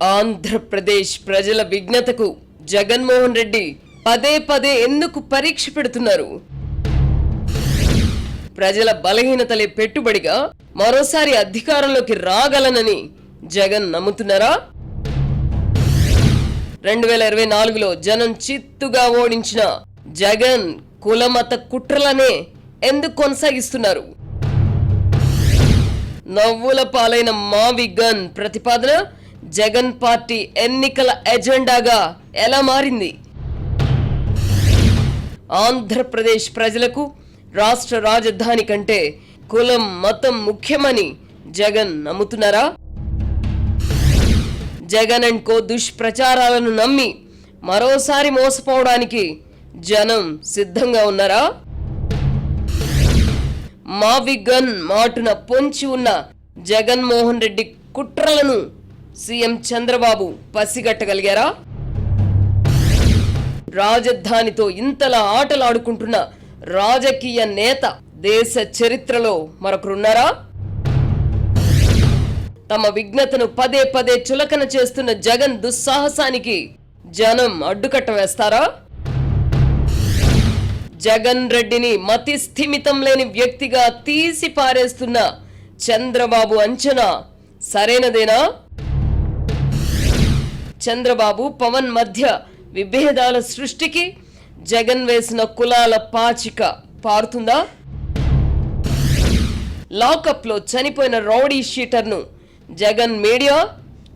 ఆంధ్రప్రదేశ్ ప్రజల విజ్ఞతకు జగన్మోహన్ రెడ్డి పదే పదే ఎందుకు పరీక్ష పెడుతున్నారు? ప్రజల బలహీనతలే పెట్టుబడిగా మరోసారి అధికారంలోకి రాగలనని జగన్ నమ్ముతున్నారా? 2024లో జనం చిత్తుగా ఓడించిన జగన్ కులమత కుట్రలనే ఎందుకు కొనసాగిస్తున్నారు? నవ్వుల పాలైన మావి గన్ ప్రతిపాదన జగన్ పార్టీ ఎన్నికల ఎజెండాగా ఎలా మారింది? ఆంధ్రప్రదేశ్ ప్రజలకు రాష్ట్ర రాజధాని కంటే కులం మతం ముఖ్యమని జగన్ నమ్ముతున్నారా? జగన్ అండ్ కో దుష్ప్రచారాలను నమ్మి మరోసారి మోసపోవడానికి జనం సిద్ధంగా ఉన్నారా? మావి గన్ మాటున పొంచి ఉన్న జగన్మోహన్ రెడ్డి కుట్రలను సీఎం చంద్రబాబు పసిగట్టగలిగారా? రాజధానితో ఇంతలా ఆటలాడుకుంటున్న రాజకీయ నేత దేశ చరిత్రలో మరొకరున్నారా? తమ విజ్ఞతను పదే పదే చులకన చేస్తున్న జగన్ దుస్సాహసానికి జనం అడ్డుకట్ట వేస్తారా? జగన్ రెడ్డిని మతి స్థిమితం లేని వ్యక్తిగా తీసి పారేస్తున్న చంద్రబాబు అంచనా సరైనదేనా? చంద్రబాబు పవన్ మధ్య విభేదాల సృష్టికి జగన్ వేసిన కులాల పాచిక పారుతుందా? లాకప్ లో చనిపోయిన రౌడీ షీటర్ను జగన్ మీడియా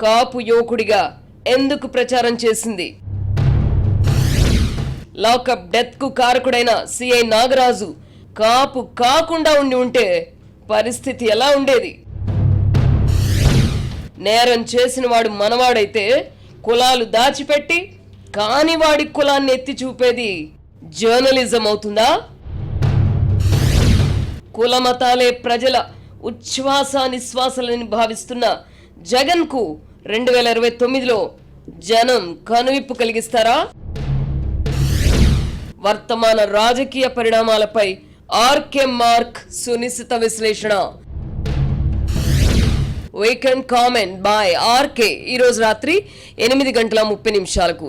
కాపు యువకుడిగా ఎందుకు ప్రచారం చేసింది? లాకప్ డెత్ కు కారకుడైన సిఐ నాగరాజు కాపు కాకుండా ఉంటే పరిస్థితి ఎలా ఉండేది? నేరం చేసిన వాడు మనవాడైతే కులాలు దాచిపెట్టి కాని వాడి కులాన్ని ఎత్తి చూపేది జర్నలిజం అవుతుందా? కులమతాలే ప్రజల ఉచ్ఛ్వాస నిశ్వాసాలని భావిస్తున్న జగన్ కు 2029లో జనం కనువిప్పు కలిగిస్తారా? వర్తమాన రాజకీయ పరిణామాలపై ఆర్కే మార్క్ సునిశిత విశ్లేషణ. వీకెండ్ కామెంట్ బై ఆర్కే ఈరోజు రాత్రి 8:30 గంటల 30 నిమిషాలకు.